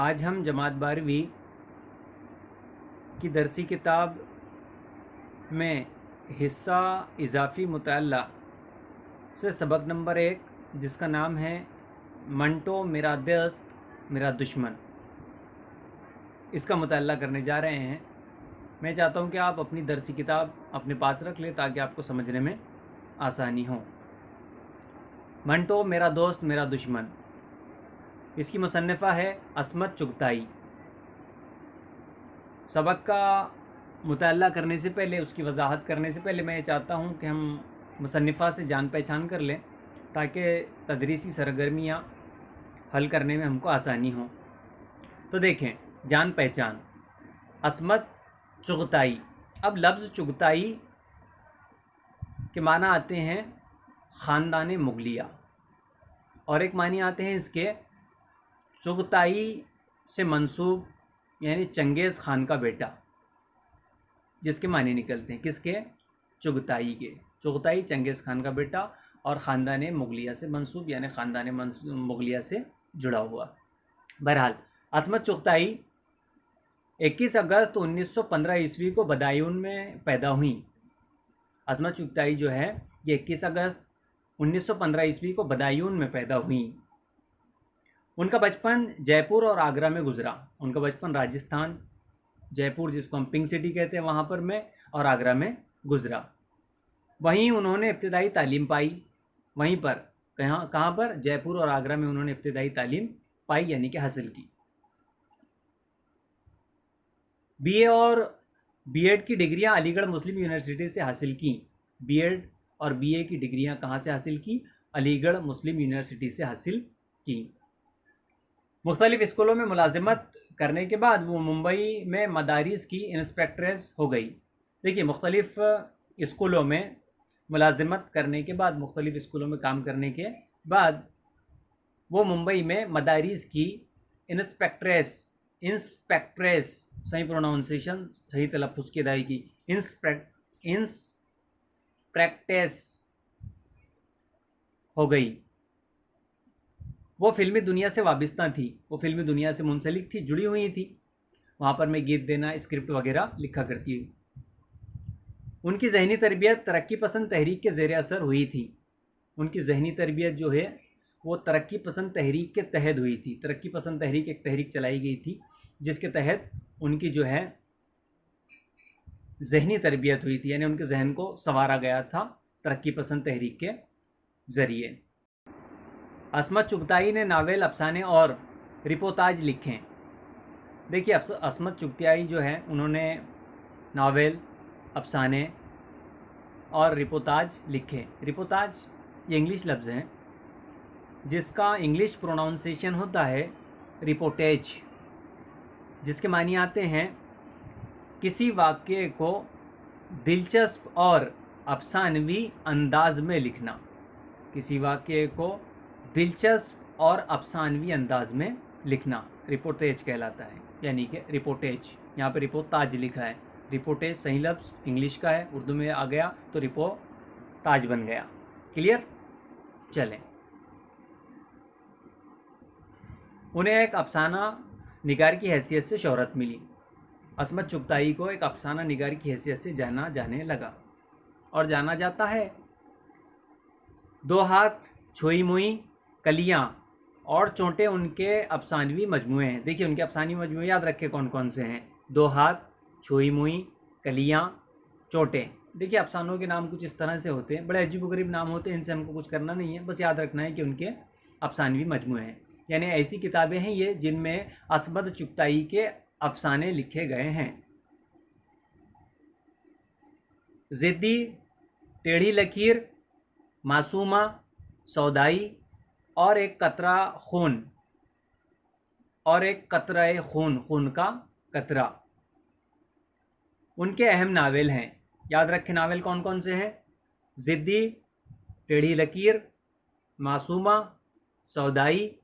आज हम जमात 12वीं की दरसी किताब में हिस्सा इजाफ़ी मुताल्ला से सबक नंबर 1 जिसका नाम है मंटो मेरा दोस्त मेरा दुश्मन, इसका मुताल्ला करने जा रहे हैं। मैं चाहता हूं कि आप अपनी दरसी किताब अपने पास रख लें ताकि आपको समझने में आसानी हो। मंटो मेरा दोस्त मेरा दुश्मन, इसकी मुसन्निफ़ा है अस्मत चुगताई। सबक का मुताल्ला करने से पहले, उसकी वजाहत करने से पहले मैं ये चाहता हूँ कि हम मुसन्निफ़ा से जान पहचान कर लें ताकि तदरीसी सरगर्मियाँ हल करने में हमको आसानी हो। तो देखें, जान पहचान अस्मत चुगताई। अब लफ्ज़ चुगताई के माना आते हैं ख़ानदान मुगलिया, और एक मानी आते हैं इसके चुगताई से मंसूब यानी चंगेज़ खान का बेटा, जिसके माने निकलते हैं किसके? चुगताई के। चुगताई चंगेज़ खान का बेटा और ख़ानदान मुगलिया से मंसूब यानी ख़ानदान मुगलिया से जुड़ा हुआ। बहरहाल अस्मत चुगताई 21 अगस्त 1915 ईस्वी को बदायून में पैदा हुई। अस्मत चुगताई जो है ये 21 अगस्त 1915 ईस्वी को बदायून में पैदा हुई। उनका बचपन जयपुर और आगरा में गुजरा। उनका बचपन राजस्थान, जयपुर जिसको हम पिंक सिटी कहते हैं वहाँ पर में, और आगरा में गुजरा। वहीं उन्होंने इब्तिदाई तालीम पाई। वहीं पर कहाँ पर? जयपुर और आगरा में उन्होंने इब्तिदाई तालीम पाई यानी कि हासिल की। बीए और बीएड की डिग्रियां अलीगढ़ मुस्लिम यूनिवर्सिटी से हासिल की। बीएड और बीए की डिग्रियां कहाँ से हासिल की? अलीगढ़ मुस्लिम यूनिवर्सिटी से हासिल की। मुख्तलिफ स्कूलों में मुलाजिमत करने के बाद वो मुंबई में मदारिस की इंस्पेक्ट्रेस हो गई। देखिए, मुख्तलिफ स्कूलों में मुलाजिमत करने के बाद, मुख्तलिफ स्कूलों में काम करने के बाद वो मुंबई में मदारिस की इंस्पेक्ट्रेस सही प्रोनाउंसिएशन, सही तलफ़्फ़ुज़ की अदायगी, इंस्पेक्ट्रेस हो गई। वो फिल्मी दुनिया से वाबस्ता थी, वो फिल्मी दुनिया से मुंसलिक थी, जुड़ी हुई थी। वहाँ पर मैं गीत देना, स्क्रिप्ट वगैरह लिखा करती हूँ। उनकी जहनी तरबियत तरक्की पसंद तहरीक के ज़ेर असर हुई थी। उनकी जहनी तरबियत जो है वो तरक्की पसंद तहरीक के तहत हुई थी। तरक्की पसंद तहरीक एक तहरीक चलाई गई थी जिसके तहत उनकी जो है जहनी तरबियत हुई थी, यानी उनके जहन को संवारा गया था तरक्की पसंद तहरीक के ज़रिए। अस्मत चुगताई ने नावल, अफसाने और रिपोर्टाज लिखे। देखिए, अस्मत चुगताई जो है उन्होंने नावल, अफसाने और रिपोर्टाज लिखे। रिपोर्टाज ये इंग्लिश लफ्ज़ हैं जिसका इंग्लिश प्रोनाउंसिएशन होता है रिपोर्टेज, जिसके मानी आते हैं किसी वाक़े को दिलचस्प और अफसानवी अंदाज में लिखना। किसी वाक़े को दिलचस्प और अफसानवी अंदाज में लिखना रिपोर्टेज कहलाता है, यानी कि रिपोर्टेज। यहाँ पर रिपोर्टाज लिखा है। रिपोर्टेज सही लफ्ज़ इंग्लिश का है, उर्दू में आ गया तो रिपोर्टाज बन गया। क्लियर? चलें। उन्हें एक अफसाना निगार की हैसियत से शोहरत मिली। अस्मत चुगताई को एक अफसाना निगार की हैसियत से जाना जाने लगा और जाना जाता है। दो हाथ, छुई मुई, कलियाँ और चोटें उनके अफसानवी मजमूए हैं। देखिए, उनके अफसानी मजमूए याद रखें कौन कौन से हैं। दो हाथ, छुई मुई, कलियाँ, चोटें। देखिए, अफसानों के नाम कुछ इस तरह से होते हैं, बड़े अजीबोगरीब नाम होते हैं, इनसे हमको कुछ करना नहीं है, बस याद रखना है कि उनके अफसानवी मजमूए हैं। यानी ऐसी किताबें हैं ये जिनमें अस्मत चुगताई के अफसाने लिखे गए हैं। ज़िद्दी, टेढ़ी लकीर, मासूमा, सौदाई और एक कतरा खून, और एक कतरा खून, खून का कतरा, उनके अहम नावल हैं। याद रखें नावल कौन कौन से हैं? ज़िद्दी, टेढ़ी लकीर, मासूमा, सौदाई,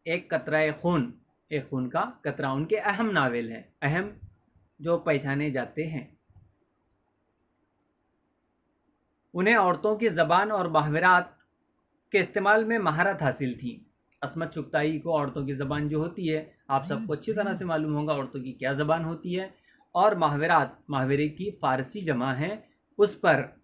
एक कतरा खून, एक खून का कतरा, उनके अहम नावल हैं, अहम जो पहचाने जाते हैं। उन्हें औरतों की ज़बान और मुहावरात के इस्तेमाल में महारत हासिल थी। असमत चुगताई को औरतों की ज़बान जो होती है, आप सबको अच्छी तरह से मालूम होगा औरतों की क्या ज़बान होती है। और माहवरात, माहवरे की फ़ारसी जमा है, उस पर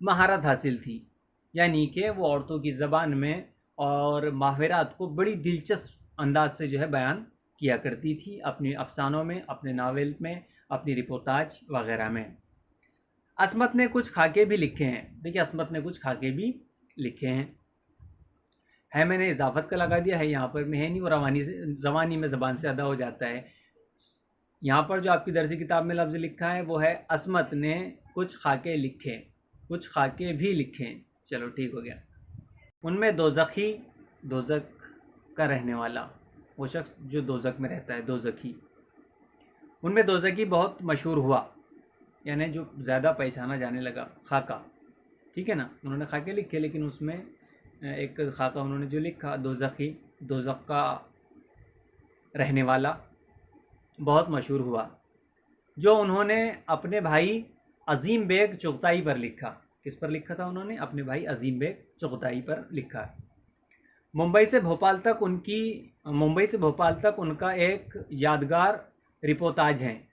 महारत हासिल थी, यानी कि वो औरतों की ज़बान में और माहवरात को बड़ी दिलचस्प अंदाज से जो है बयान किया करती थी, अपने अफसानों में, अपने नावल में, अपनी रिपोर्टाज वगैरह में। असमत ने कुछ खाके भी लिखे हैं। देखिए, असमत ने कुछ खाके भी लिखे हैं। मैंने इजाफत का लगा दिया है, यहाँ पर में है नहीं, वो रवानी में ज़बान से अदा हो जाता है। यहाँ पर जो आपकी दरसी किताब में लफ्ज़ लिखा है वो है असमत ने कुछ खाके लिखे, कुछ खाके भी लिखे। चलो ठीक हो गया। उनमें दोज़खी, दोज़ख का रहने वाला, वो शख्स जो दोज़ख में रहता है, दोज़खी, उनमें दोज़खी बहुत मशहूर हुआ, यानी जो ज़्यादा पहचाना जाने लगा। खाका, ठीक है ना, उन्होंने खाके लिखे, लेकिन उसमें एक खाका उन्होंने जो लिखा, दोज़खी, दोज़ख का रहने वाला, बहुत मशहूर हुआ, जो उन्होंने अपने भाई अज़ीम बेग चुगताई पर लिखा। किस पर लिखा था उन्होंने? अपने भाई अज़ीम बेग चुगताई पर लिखा। मुंबई से भोपाल तक उनका एक यादगार रिपोर्टाज है,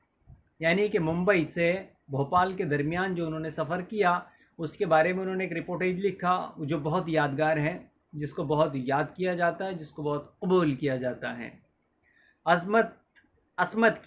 यानी कि मुंबई से भोपाल के दरमियान जो उन्होंने सफ़र किया उसके बारे में उन्होंने एक रिपोर्टेज लिखा, जो बहुत यादगार है, जिसको बहुत याद किया जाता है, जिसको बहुत कबूल किया जाता है। असमत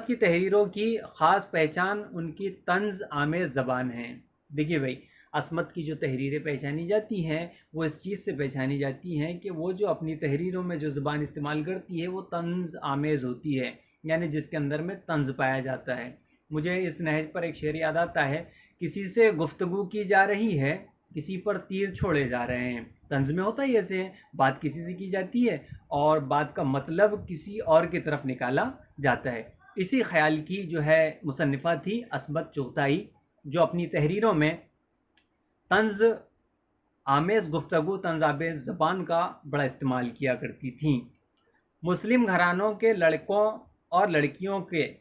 की तहरीरों की ख़ास पहचान उनकी तंज़ आमेज़ ज़बान है। देखिए भाई, असमत की जो तहरीरें पहचानी जाती हैं वो इस चीज़ से पहचानी जाती हैं कि वो जो अपनी तहरीरों में जो ज़बान इस्तेमाल करती है वो तंज़ आमेज़ होती है, यानी जिसके अंदर में तंज़ पाया जाता है। मुझे इस नहज पर एक शेर याद आता है, किसी से गुफ्तगू की जा रही है, किसी पर तीर छोड़े जा रहे हैं। तंज़ में होता ही ऐसे है, बात किसी से की जाती है और बात का मतलब किसी और की तरफ निकाला जाता है। इसी ख्याल की जो है मुसन्निफ़ा थी असमत चुगताई, जो अपनी तहरीरों में तंज़ आमेज़ गुफ्तगू, तंज़ आमेज़ ज़बान का बड़ा इस्तेमाल किया करती थी। मुस्लिम घरानों के लड़कों और लड़कियों के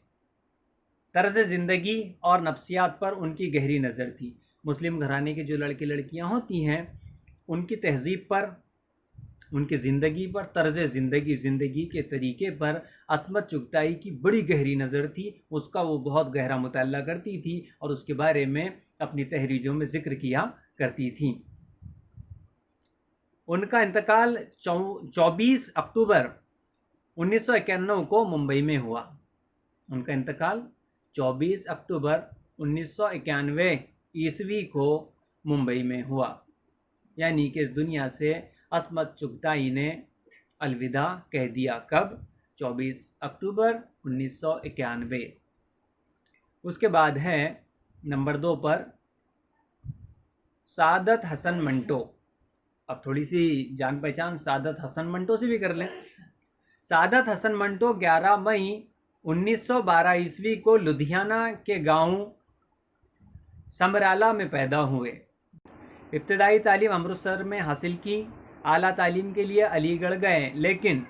तर्ज़ ज़िंदगी और नफ्सियात पर उनकी गहरी नज़र थी। मुस्लिम घराने के जो लड़के लड़कियां होती हैं उनकी तहज़ीब पर, उनकी ज़िंदगी पर, तर्ज़ ज़िंदगी के तरीक़े पर असमत चुगताई की बड़ी गहरी नज़र थी। उसका वो बहुत गहरा मुताला करती थी और उसके बारे में अपनी तहरीरों में ज़िक्र किया करती थी। उनका इंतकाल 24 अक्टूबर 1991 को मुंबई में हुआ। उनका इंतकाल 24 अक्टूबर 1991 ईस्वी को मुंबई में हुआ, यानी कि इस दुनिया से असमत चुगताई ने अलविदा कह दिया। कब? 24 अक्टूबर 1991। उसके बाद है नंबर 2 पर सादत हसन मंटो। अब थोड़ी सी जान पहचान सादत हसन मंटो से भी कर लें। सादत हसन मंटो 11 मई 1912 ईस्वी को लुधियाना के गांव समराला में पैदा हुए। इब्तदाई तालीम अमृतसर में हासिल की। आला तालीम के लिए अलीगढ़ गए, लेकिन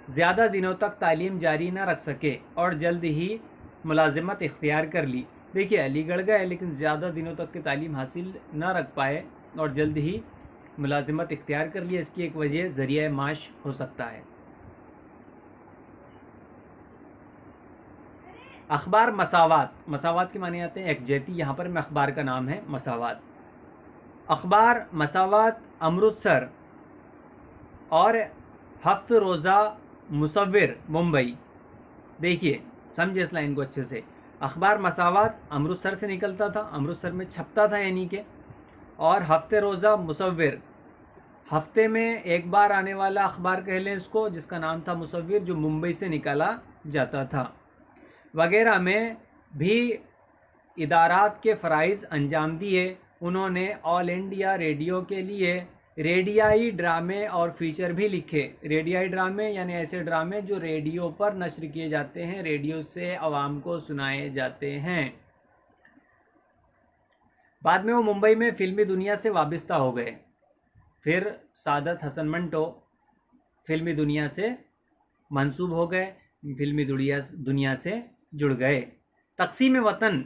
ज़्यादा दिनों तक तालीम जारी न रख सके और जल्द ही मुलाजिमत इख्तियार कर ली। देखिए, अलीगढ़ गए लेकिन ज़्यादा दिनों तक की तालीम हासिल न रख पाए और जल्द ही मुलाजिमत इख्तियार कर लिया। इसकी एक वजह ज़रिया माश हो सकता है। अखबार मसावात, मसावात के माने आते हैं एकजहती, यहाँ पर में अखबार का नाम है मसावात। अखबार मसावात अमृतसर और हफ्त रोज़ा मुसव्विर मुंबई। देखिए, समझे इस लाइन को अच्छे से। अखबार मसावात अमृतसर से निकलता था, अमृतसर में छपता था यानी कि, और हफ्ते रोज़ा मुसव्विर, हफ्ते में एक बार आने वाला अखबार कह लें इसको, जिसका नाम था मुसव्विर, जो मुंबई से निकाला जाता था, वगैरह में भी इदारात के फ़राइज़ अंजाम दिए। उन्होंने ऑल इंडिया रेडियो के लिए रेडियाई ड्रामे और फीचर भी लिखे। रेडियाई ड्रामे यानी ऐसे ड्रामे जो रेडियो पर नश्र किए जाते हैं, रेडियो से आवाम को सुनाए जाते हैं। बाद में वो मुंबई में फ़िल्मी दुनिया से वाबस्ता हो गए। फिर सादत हसन मंटो फ़िल्मी दुनिया से मंसूब हो गए, फ़िल्मी दुनिया से जुड़ गए। तक़सीम वतन,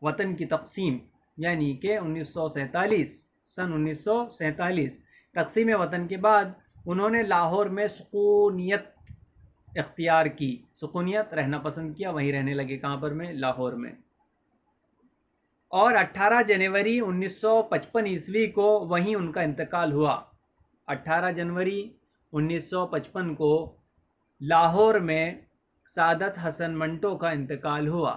वतन की तक़सीम, यानी कि 1947 सन 1947 तकसीम वतन के बाद उन्होंने लाहौर में सुकूनियत इख्तियार की, सुकूनियत रहना पसंद किया, वहीं रहने लगे। कहाँ पर में? लाहौर में। और 18 जनवरी 1955 ईस्वी को वहीं उनका इंतकाल हुआ। 18 जनवरी 1955 को लाहौर में सादत हसन मंटो का इंतकाल हुआ।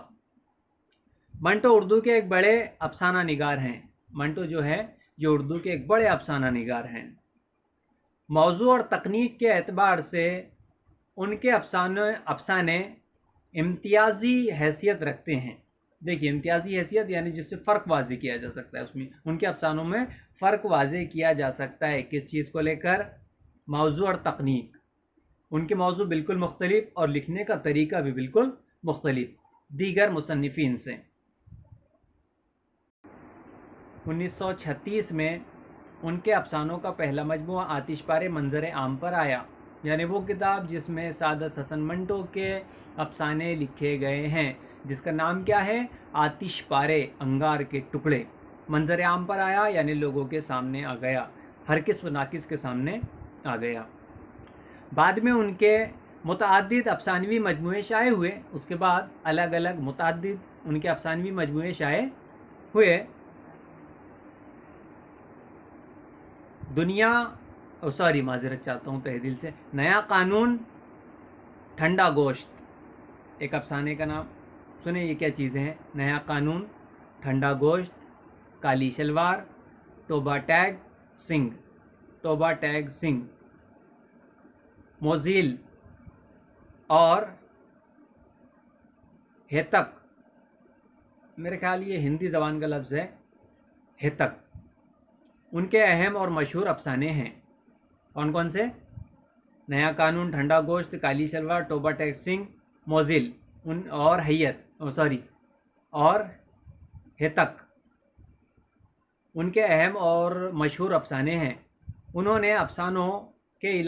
मंटो उर्दू के एक बड़े अफसाना निगार हैं। मंटो जो है ये उर्दू के एक बड़े अफसाना निगार हैं। मौजू और तकनीक के एतबार से उनके अफसाने इम्तियाजी हैसियत रखते हैं। देखिए, इम्तियाजी हैसियत यानी जिससे फ़र्क वाज़े किया जा सकता है, उसमें उनके अफसानों में फ़र्क वाज़े किया जा सकता है। किस चीज़ को लेकर? मौजू और तकनीक। उनके मौजू बिल्कुल मुख्तलिफ और लिखने का तरीका भी बिल्कुल मुख्तलिफ दीगर मुसन्निफ़ीन से। 1936 में उनके अफसानों का पहला मजमूआ आतिशपारे मंजर आम पर आया, यानी वो किताब जिसमें सादत हसन मंटो के अफसाने लिखे गए हैं, जिसका नाम क्या है? आतिशपारे, अंगार के टुकड़े। मंजर आम पर आया यानी लोगों के सामने आ गया, हर किस व नाकिस के सामने आ गया। बाद में उनके मुतअद्दिद अफसानवी मजमूए शाये हुए। उसके बाद अलग अलग मुतअद्दिद उनके अफसानवी मजमूए शाये हुए। माजरत चाहता हूँ तहे दिल से। नया कानून, ठंडा गोश्त, एक अफसाने का नाम सुने। ये क्या चीज़ें हैं? नया कानून, ठंडा गोश्त, काली शलवार, टोबा टैग सिंह, टोबा टैग सिंह, मोज़िल और हेतक। मेरे ख्याल ये हिंदी ज़बान का लफ्ज़ है, हेतक। उनके अहम और मशहूर अफसाने हैं। कौन कौन से? नया कानून, ठंडा गोश्त, काली शलवार, टोबा टैग सिंह, मोज़िल और और हेतक उनके अहम और मशहूर अफसाने हैं। उन्होंने अफसानों के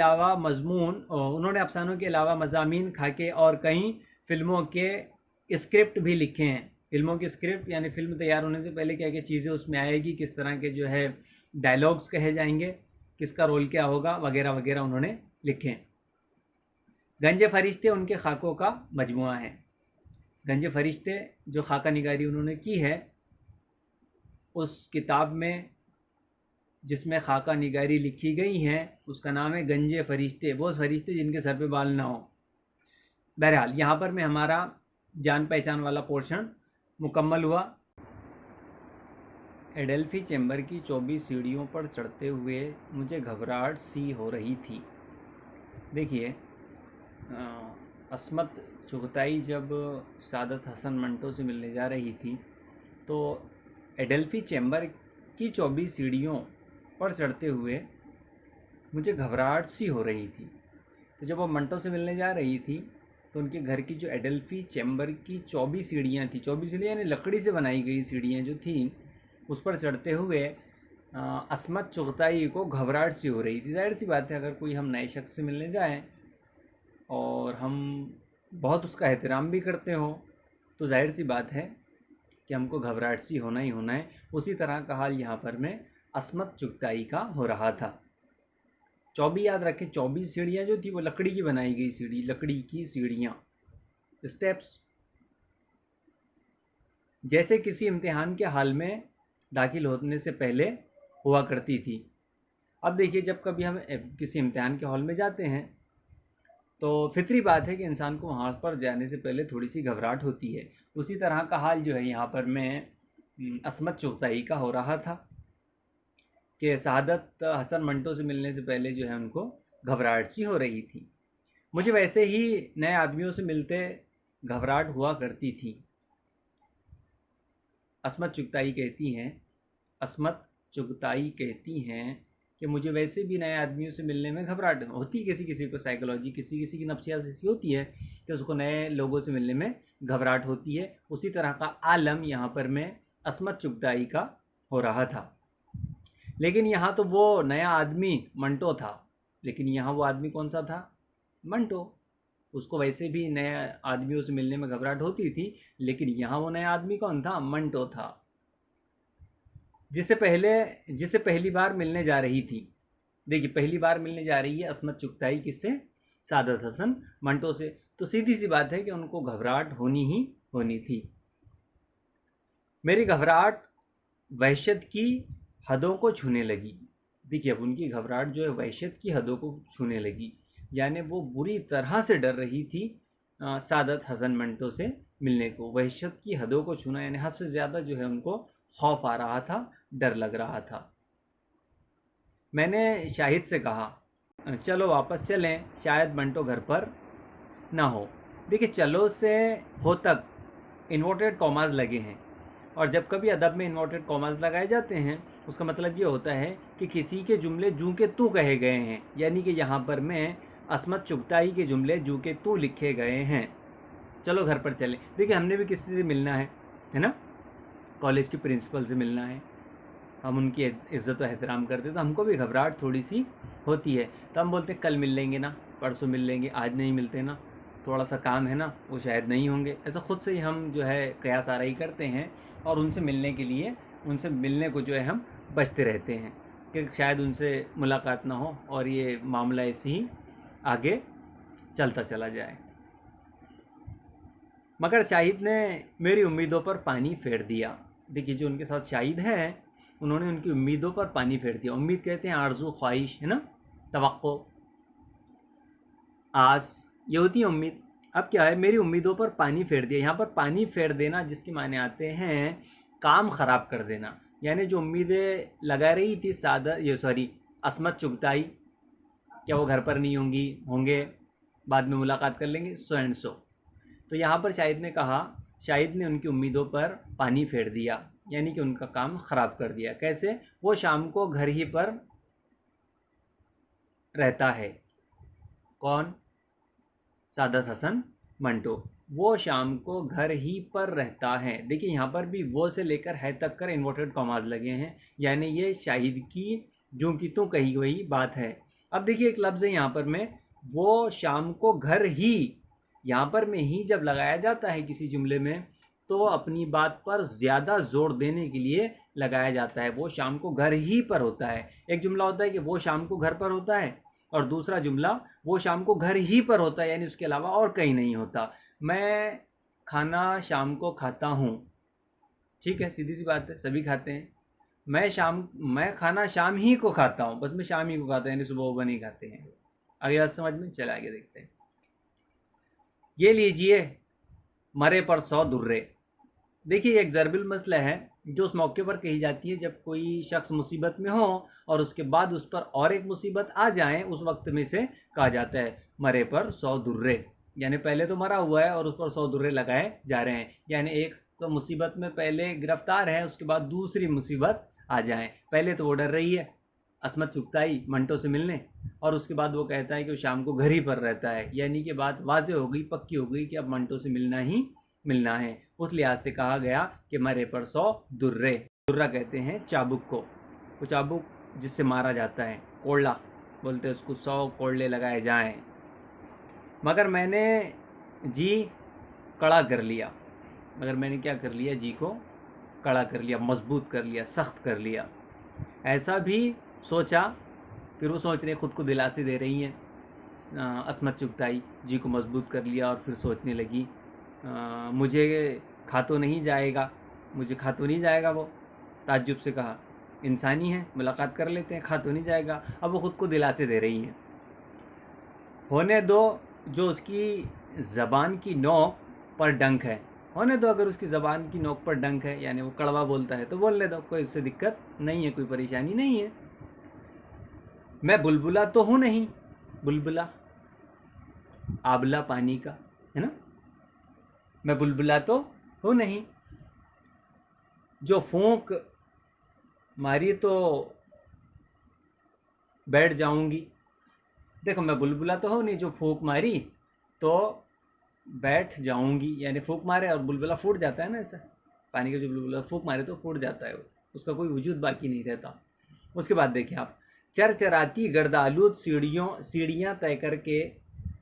अलावा मज़ामीन, खाके और कई फ़िल्मों के स्क्रिप्ट भी लिखे हैं। फ़िल्मों की स्क्रिप्ट यानी फ़िल्म तैयार होने से पहले क्या क्या चीज़ें उसमें आएगी, किस तरह के जो है डायलॉग्स कहे जाएंगे, किसका रोल क्या होगा, वगैरह वगैरह उन्होंने लिखे हैं। गंज फरिश्ते उनके खाकों का मजमुआ है। गंज फरिश्ते जो खाका निगारी उन्होंने की है, उस किताब में जिसमें खाका निगारी लिखी गई हैं उसका नाम है गंजे फरिश्ते, वो फरिश्ते जिनके सर पे बाल ना हो। बहरहाल यहाँ पर में हमारा जान पहचान वाला पोर्शन मुकम्मल हुआ। एडेल्फी चैम्बर की 24 सीढ़ियों पर चढ़ते हुए मुझे घबराहट सी हो रही थी। देखिए, अस्मत चुगताई जब सादत हसन मंटो से मिलने जा रही थी तो एडेल्फी चैम्बर की 24 सीढ़ियों पर चढ़ते हुए मुझे घबराहट सी हो रही थी। तो जब वो मंटो से मिलने जा रही थी तो उनके घर की जो एडेल्फी चैम्बर की 24 सीढ़ियाँ थी, 24 सीढ़ियाँ यानी लकड़ी से बनाई गई सीढ़ियाँ जो थी, उस पर चढ़ते हुए अस्मत चुगताई को घबराहट सी हो रही थी। जाहिर सी बात है, अगर कोई हम नए शख्स से मिलने जाएं और हम बहुत उसका एहतराम भी करते हो तो जाहिर सी बात है कि हमको घबराहट सी होना ही होना है। उसी तरह का हाल यहाँ पर में अस्मत चुगताई का हो रहा था। 24 याद रखें, 24 सीढ़ियाँ जो थी वो लकड़ी की बनाई गई सीढ़ी, लकड़ी की सीढ़ियाँ, स्टेप्स। जैसे किसी इम्तिहान के हाल में दाखिल होने से पहले हुआ करती थी। अब देखिए, जब कभी हम किसी इम्तिहान के हॉल में जाते हैं तो फितरी बात है कि इंसान को वहाँ पर जाने से पहले थोड़ी सी घबराहट होती है। उसी तरह का हाल जो है यहाँ पर में अस्मत चुगताई का हो रहा था कि सादत हसन मंटो से मिलने से पहले जो है उनको घबराहट सी हो रही थी। मुझे वैसे ही नए आदमियों से मिलते घबराहट हुआ करती थी। अस्मत चुगताई कहती हैं कि मुझे वैसे भी नए आदमियों से मिलने में घबराहट होती। किसी किसी को साइकोलॉजी, किसी किसी की नफ्सियात ऐसी होती है कि उसको नए लोगों से मिलने में घबराहट होती है। उसी तरह का आलम यहाँ पर में अस्मत चुगताई का हो रहा था। लेकिन यहाँ तो वो नया आदमी मंटो था, लेकिन यहाँ वो आदमी कौन सा था? मंटो। उसको वैसे भी नए आदमियों से मिलने में घबराहट होती थी, लेकिन यहाँ वो नया आदमी कौन था? मंटो था। जिससे पहली बार मिलने जा रही थी। देखिए, पहली बार मिलने जा रही है अस्मत चुगताई किससे? सादत हसन मंटो से। तो सीधी सी बात है कि उनको घबराहट होनी ही होनी थी। मेरी घबराहट वहशत की हदों को छूने लगी। देखिए, अब उनकी घबराहट जो है वहशत की हदों को छूने लगी, यानी वो बुरी तरह से डर रही थी सादत हसन मंटो से मिलने को। वहशत की हदों को छूना यानी हद से ज़्यादा जो है उनको खौफ आ रहा था, डर लग रहा था। मैंने शाहिद से कहा, चलो वापस चलें, शायद मंटो घर पर ना हो। देखिए, चलो से हो तक इन्वर्टेड कॉमास लगे हैं, और जब कभी अदब में इन्वर्टेड कॉमास लगाए जाते हैं उसका मतलब ये होता है कि किसी के जुमले जू के तू कहे गए हैं, यानी कि यहाँ पर मैं अस्मत चुगताई के जुमले जू के तू लिखे गए हैं। चलो घर पर चलें। देखिए, हमने भी किसी से मिलना है ना, कॉलेज के प्रिंसिपल से मिलना है, हम उनकी इज़्ज़त व एहतराम करते तो हमको भी घबराहट थोड़ी सी होती है। तो हम बोलते कल मिल लेंगे ना, परसों मिल लेंगे, आज नहीं मिलते ना, थोड़ा सा काम है ना, वो शायद नहीं होंगे। ऐसा ख़ुद से ही हम जो है कयास आराई करते हैं और उनसे मिलने को जो है हम बचते रहते हैं कि शायद उनसे मुलाकात ना हो और ये मामला ऐसे ही आगे चलता चला जाए। मगर शाहिद ने मेरी उम्मीदों पर पानी फेर दिया। देखिए, जो उनके साथ शाहिद हैं उन्होंने उनकी उम्मीदों पर पानी फेर दिया। उम्मीद कहते हैं आरज़ू, ख्वाहिश, है ना, तवक्को, आस, ये होती है उम्मीद। अब क्या है, मेरी उम्मीदों पर पानी फेर दिया। यहाँ पर पानी फेर देना जिसके माने आते हैं काम ख़राब कर देना, यानी जो उम्मीदें लगा रही थी अस्मत चुगताई, क्या वो घर पर नहीं होंगे, बाद में मुलाकात कर लेंगे, सो एंड सो। तो यहाँ पर शाहिद ने उनकी उम्मीदों पर पानी फेर दिया, यानी कि उनका काम ख़राब कर दिया। कैसे? वो शाम को घर ही पर रहता है। कौन? सादत हसन मंटो। वो शाम को घर ही पर रहता है। देखिए, यहाँ पर भी वो से लेकर है तक कर इन्वर्टेड कॉमास लगे हैं, यानी ये शाहिद की जो कि तो कही हुई बात है। अब देखिए, एक लफ्ज़ है यहाँ पर में, वो शाम को घर ही, यहाँ पर में ही जब लगाया जाता है किसी जुमले में तो अपनी बात पर ज़्यादा जोर देने के लिए लगाया जाता है। वो शाम को घर ही पर होता है। एक जुमला होता है कि वो शाम को घर पर होता है, और दूसरा जुमला वो शाम को घर ही पर होता है, यानी उसके अलावा और कहीं नहीं होता। मैं खाना शाम को खाता हूँ, ठीक है, सीधी सी बात है, सभी खाते हैं। मैं खाना शाम ही को खाता हूँ, बस मैं शाम ही को खाता हूँ, यानी सुबह वुबह नहीं खाते हैं। आगे बात समझ में? चला आगे देखते हैं। ये लीजिए मरे पर 100 दुर्रे। देखिए, एक ज़रबिल मसला है जो उस मौके पर कही जाती है जब कोई शख्स मुसीबत में हो और उसके बाद उस पर और एक मुसीबत आ जाए, उस वक्त में से कहा जाता है मरे पर 100 दुर्रे, यानी पहले तो मरा हुआ है और उस पर 100 दुर्रे लगाए जा रहे हैं, यानी एक तो मुसीबत में पहले गिरफ्तार है, उसके बाद दूसरी मुसीबत आ जाए। पहले तो वो डर रही है अस्मत चुगताई मंटो से मिलने, और उसके बाद वो कहता है कि वो शाम को घर ही पर रहता है, यानी कि बात वाज़ेह हो गई, पक्की हो गई कि अब मंटो से मिलना ही मिलना है। उस लिहाज से कहा गया कि मरे पर 100 दुर्रे। दुर्रा कहते हैं चाबुक को, वो चाबुक जिससे मारा जाता है, कोड़ला बोलते हैं उसको, 100 कोड़ले लगाए जाएं। मगर मैंने जी कड़ा कर लिया, मगर मैंने क्या कर लिया? जी को कड़ा कर लिया, मजबूत कर लिया, सख्त कर लिया। ऐसा भी सोचा, फिर वो सोच रहे, ख़ुद को दिलासे दे रही हैं अस्मत चुगताई, जी को मजबूत कर लिया और फिर सोचने लगी मुझे खा तो नहीं जाएगा। वो ताज्जुब से कहा, इंसानी है, मुलाकात कर लेते हैं, खा तो नहीं जाएगा। अब वो ख़ुद को दिलासे दे रही हैं, होने दो जो उसकी ज़बान की नोक पर डंक है, होने दो, अगर उसकी ज़बान की नोक पर डंक है, यानी वो कड़वा बोलता है तो बोलने दो, कोई इससे दिक्कत नहीं है, कोई परेशानी नहीं है। मैं बुलबुला तो हूँ नहीं, बुलबुला आबला पानी का, है ना, मैं बुलबुला तो हूँ नहीं, जो फूंक मारी तो बैठ जाऊंगी। देखो, मैं बुलबुला तो हूँ नहीं, जो फूंक मारी तो बैठ जाऊंगी, यानी फूंक मारे और बुलबुला फूट जाता है ना, ऐसा पानी का जो बुलबुला फूंक मारे तो फूट जाता है, उसका कोई वजूद बाकी नहीं रहता। उसके बाद देखिए आप, चरचराती गर्दालूद सीढ़ियाँ तय करके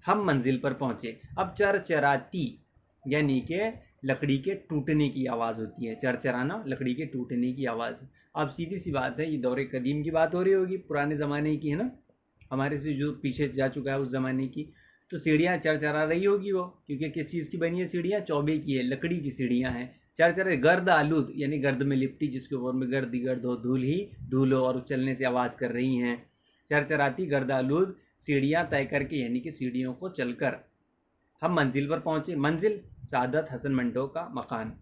हम मंजिल पर पहुँचे। अब चरचराती यानी कि लकड़ी के टूटने की आवाज़ होती है, चरचराना लकड़ी के टूटने की आवाज़। अब सीधी सी बात है, ये दौरे कदीम की बात हो रही होगी, पुराने ज़माने की है ना, हमारे से जो पीछे जा चुका है उस ज़माने की। तो सीढ़ियाँ चरचरा रही होगी वो, क्योंकि किस चीज़ की बनी है सीढ़ियाँ? चौबे की है, लकड़ी की सीढ़ियाँ हैं। चरचरे गर्द आलूद यानी गर्द में लिपटी, जिसके ऊपर में गर्द ही गर्द हो, धूल ही धूल हो, और उछलने से आवाज़ कर रही हैं। चरचराती गर्द आलूद सीढ़ियाँ तय करके, यानी कि सीढ़ियों को चलकर हम मंजिल पर पहुँचे। मंजिल सादत हसन मंटो का मकान।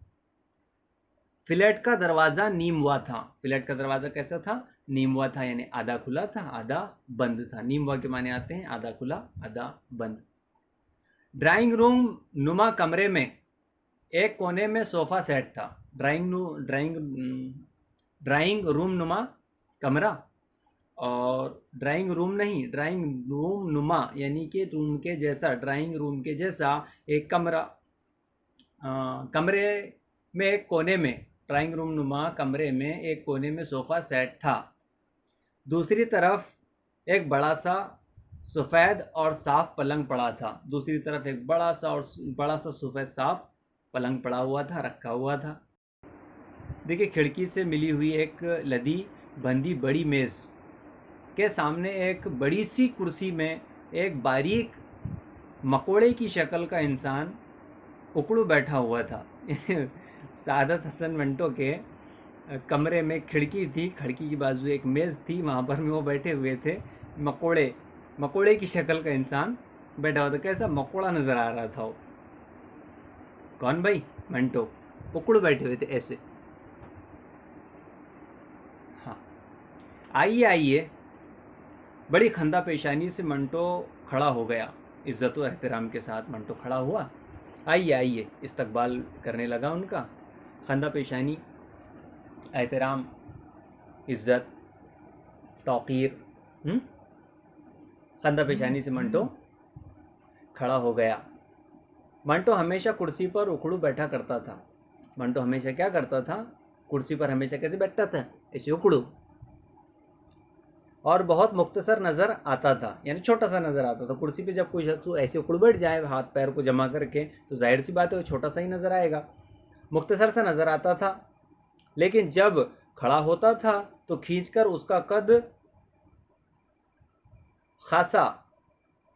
फ्लैट का दरवाज़ा नीम हुआ था। फ्लैट का दरवाज़ा कैसा था? नीम हुआ था, यानी आधा खुला था आधा बंद था। नीम हुआ के माने आते हैं आधा खुला आधा बंद। ड्राइंग रूम नुमा कमरे में एक कोने में सोफ़ा सेट था। ड्राइंग रूम नुमा कमरा, और ड्राइंग रूम नहीं, ड्राइंग रूम नुमा यानी कि रूम के जैसा, ड्राइंग रूम के जैसा एक कमरा। कमरे में एक कोने में, ड्राइंग रूम नुमा कमरे में एक कोने में सोफ़ा सेट था। दूसरी तरफ एक बड़ा सा सफ़ेद और साफ़ पलंग पड़ा था। दूसरी तरफ एक बड़ा सा सफ़ेद साफ़ पलंग पड़ा हुआ था, रखा हुआ था। देखिए, खिड़की से मिली हुई एक लदी बंदी बड़ी मेज़ के सामने एक बड़ी सी कुर्सी में एक बारीक मकोड़े की शक्ल का इंसान उकड़ू बैठा हुआ था। सादत हसन मंटो के कमरे में खिड़की थी, खिड़की की बाजू एक मेज़ थी, वहाँ पर में वो बैठे हुए थे। मकोड़े की शक्ल का इंसान बैठा हुआ था। कैसा मकोड़ा नज़र आ रहा था वो? कौन भाई? मंटो। उकड़ू बैठे हुए थे ऐसे। हाँ, आइए आइए। बड़ी खंदा पेशानी से मंटो खड़ा हो गया। इज़्ज़त व एहतराम के साथ मंटो खड़ा हुआ। आइए आइए, इस्तकबाल करने लगा उनका। खंदा पेशानी, एहतराम, इज़्ज़त, तौक़ीर। खंदा पेशानी से मंटो खड़ा हो गया। मंटो हमेशा कुर्सी पर उखड़ू बैठा करता था। मंटो हमेशा क्या करता था? कुर्सी पर हमेशा कैसे बैठता था? ऐसे उखड़ू, और बहुत मुख्तसर नज़र आता था, यानी छोटा सा नज़र आता था। कुर्सी पे जब कोई शख्स ऐसे उखड़ बैठ जाए हाथ पैर को जमा करके, तो जाहिर सी बात है वो छोटा सा ही नज़र आएगा, मुख्तसर सा नज़र आता था। लेकिन जब खड़ा होता था तो खींचकर उसका कद खासा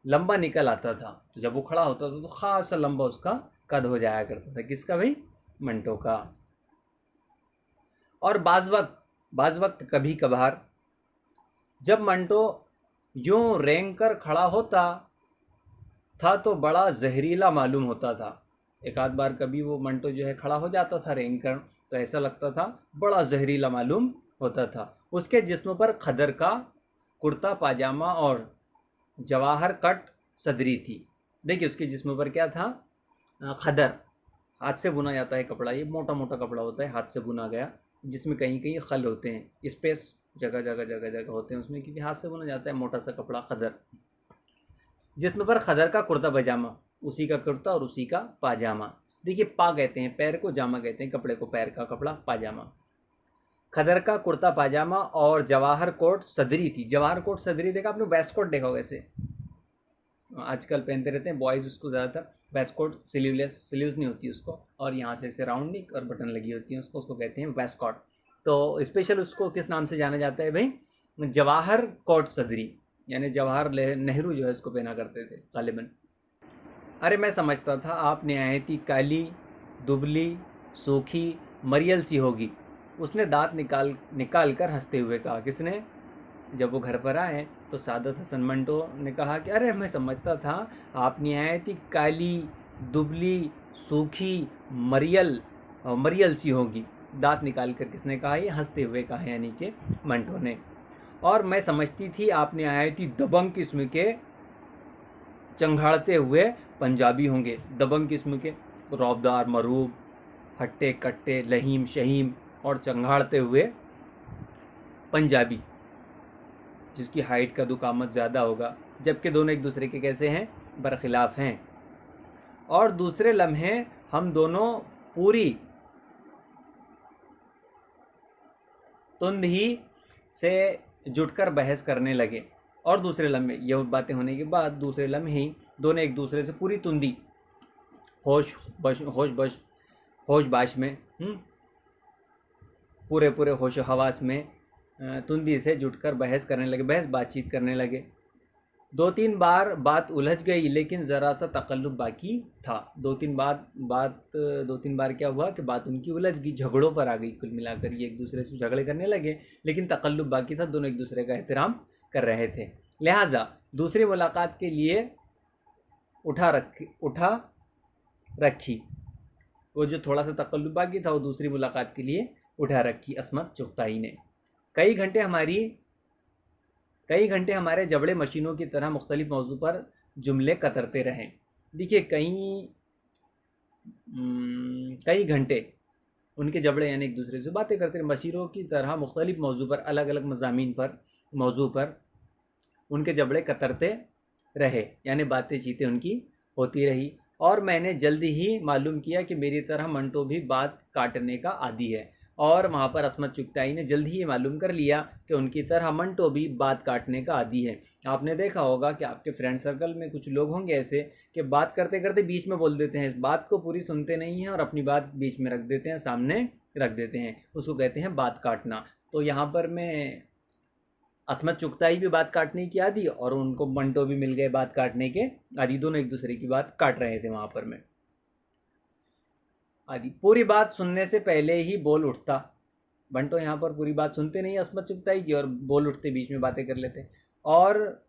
लंबा निकल आता था। तो जब वो खड़ा होता था तो खासा लंबा उसका कद हो जाया करता था। किसका भाई? मंटो का। और बाज़ वक्त कभी कभार जब मंटो यूं रेंग कर खड़ा होता था तो बड़ा जहरीला मालूम होता था। एक आध बार कभी वो मंटो जो है खड़ा हो जाता था रेंग कर, तो ऐसा लगता था बड़ा जहरीला मालूम होता था। उसके जिस्म पर खदर का कुर्ता पाजामा और जवाहर कट सदरी थी। देखिए, उसके जिस्म पर क्या था? खदर, हाथ से बुना जाता है कपड़ा। ये मोटा मोटा कपड़ा होता है, हाथ से बुना गया, जिसमें कहीं कहीं खल होते हैं, स्पेस जगह जगह होते हैं उसमें, क्योंकि हाथ से बुना जाता है मोटा सा कपड़ा। खदर, जिस्म पर खदर का कुर्ता पजामा, उसी का कुर्ता और उसी का पाजामा। देखिए, पा कहते हैं पैर को, जामा कहते हैं कपड़े को, पैर का कपड़ा पाजामा। खदर का कुर्ता पाजामा और जवाहर कोट सदरी थी। जवाहर कोट सदरी देखा आपने? वेस्ट कोट देखा होगा, ऐसे आजकल पहनते रहते हैं बॉयज़ उसको ज़्यादातर। वेस्ट कोट स्लीव्स नहीं होती उसको, और यहाँ से ऐसे राउंड निक और बटन लगी होती है उसको कहते हैं वेस्ट कोट। तो स्पेशल उसको किस नाम से जाना जाता है भाई? जवाहर कोट सदरी, यानी जवाहर नेहरू जो है उसको पहना करते थे गालिबन। अरे मैं समझता था आप निहायती काली, दुबली, सूखी, मरियल सी होगी। उसने दांत निकाल कर हंसते हुए कहा। किसने? जब वो घर पर आए तो सादत हसन मंटो ने कहा कि अरे मैं समझता था आप निहायती काली, दुबली, सूखी, मरियल सी होगी। दांत निकाल कर किसने कहा? ये हंसते हुए कहा, यानी कि मंटो ने। और मैं समझती थी आप निहायती दबंग किस्म के, चंघाड़ते हुए पंजाबी होंगे। दबंग किस्म के, रौबदार, मरूब, हट्टे कट्टे, लहीम शहीम, और चंघाड़ते हुए पंजाबी, जिसकी हाइट का दुकामत ज़्यादा होगा। जबकि दोनों एक दूसरे के कैसे हैं? बरखिलाफ़ हैं। और दूसरे लम्हे हम दोनों पूरी तुंद ही से जुटकर बहस करने लगे। और दूसरे लम्हे, यह बातें होने के बाद दूसरे लम्हे ही दोनों एक दूसरे से पूरी तुंदी, होश बश होश बाश में, पूरे पूरे होश हवास में तुंदी से जुटकर बहस करने लगे, बहस बातचीत करने लगे। 2-3 बार बात उलझ गई, लेकिन ज़रा सा तकल्लुफ़ बाकी था। 2-3 बार क्या हुआ कि बात उनकी उलझ गई, झगड़ों पर आ गई। कुल मिलाकर ये एक दूसरे से झगड़े करने लगे, लेकिन तकल्लुफ़ बाकी था, दोनों एक दूसरे का एहतराम कर रहे थे। लिहाजा दूसरी मुलाकात के लिए उठा रखी, वो जो थोड़ा सा तकल्लुफ़ बाकी था वो दूसरी मुलाकात के लिए उठा रखी अस्मत चुगताई ने। कई घंटे हमारे जबड़े मशीनों की तरह मुख्तलिफ मौजू पर जुमले कतरते रहें। देखिए कई घंटे उनके जबड़े यानी एक दूसरे से बातें करते रहे, मशीनों की तरह मुख्तलिफ मौजू पर, अलग अलग मज़ामीन पर, मौजू पर उनके जबड़े कतरते रहे, यानी बातें चीतें उनकी होती रही। और मैंने जल्दी ही मालूम किया कि मेरी तरह मंटो भी बात काटने का आदी है। और वहाँ पर अस्मत चुगताई ने जल्द ही मालूम कर लिया कि उनकी तरह मंटो भी बात काटने का आदी है। आपने देखा होगा कि आपके फ्रेंड सर्कल में कुछ लोग होंगे ऐसे कि बात करते करते बीच में बोल देते हैं, बात को पूरी सुनते नहीं हैं और अपनी बात बीच में रख देते हैं, सामने रख देते हैं। उसको कहते हैं बात काटना। तो यहाँ पर मैं अस्मत चुगताई भी बात काटने की आदी और उनको मंटो भी मिल गए बात काटने के आदि, दोनों एक दूसरे की बात काट रहे थे वहाँ पर। मैं आदि पूरी बात सुनने से पहले ही बोल उठता। बंटो यहाँ पर पूरी बात सुनते नहीं अस्मत चुगताई की और बोल उठते, बीच में बातें कर लेते। और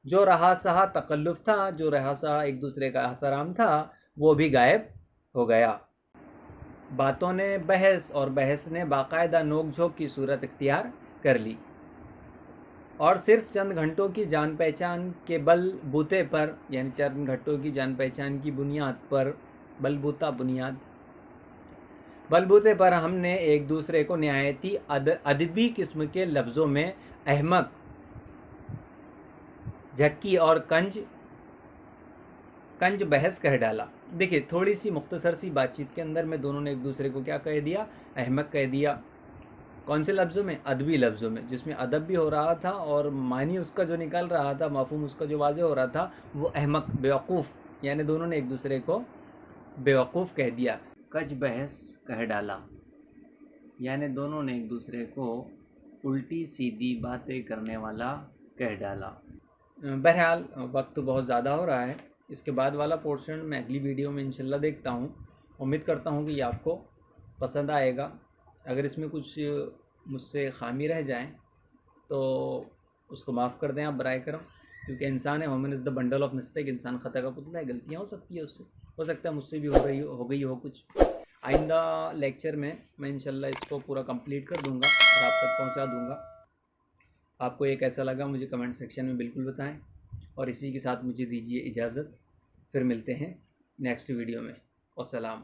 जो रहा सहा तकल्लुफ़ था, जो रहा सहा एक दूसरे का एहतराम था, वो भी गायब हो गया। बातों ने बहस और बहस ने बाकायदा नोक झोंक की सूरत इख्तियार कर ली और सिर्फ चंद घंटों की जान पहचान के बलबूते पर, यानी चंद घंटों की जान पहचान की बुनियाद पर, बलबूते पर हमने एक दूसरे को निहायती अदबी किस्म के लफ्ज़ों में अहमक, झक्की और कंज बहस कह डाला। देखिए थोड़ी सी मुख्तसर सी बातचीत के अंदर में दोनों ने एक दूसरे को क्या कह दिया, अहमक कह दिया। कौन से लफ्ज़ों में? अदबी लफ्ज़ों में, जिसमें अदब भी हो रहा था और मानी उसका जो निकल रहा था, मफ़हूम उसका जो वाज़े हो रहा था, वो अहमक, बेवकूफ़, यानी दोनों ने एक दूसरे को बेवकूफ़ कह दिया। कज बहस कह डाला, यानी दोनों ने एक दूसरे को उल्टी सीधी बातें करने वाला कह डाला। बहरहाल वक्त बहुत ज़्यादा हो रहा है, इसके बाद वाला पोर्शन मैं अगली वीडियो में इंशाल्लाह देखता हूँ। उम्मीद करता हूँ कि ये आपको पसंद आएगा। अगर इसमें कुछ मुझसे ख़ामी रह जाए तो उसको माफ़ कर दें आप बराए करम, क्योंकि इंसान है, human is the bundle of mistake. इंसान ख़ता का पुतला है, गलतियाँ हो सकती है उससे, हो सकता है मुझसे भी हो गई हो कुछ। आइंदा लेक्चर में मैं इंशाल्लाह इसको पूरा कंप्लीट कर दूंगा और आप तक पहुंचा दूंगा। आपको ये कैसा लगा मुझे कमेंट सेक्शन में बिल्कुल बताएं और इसी के साथ मुझे दीजिए इजाज़त। फिर मिलते हैं नेक्स्ट वीडियो में। वस्सलाम।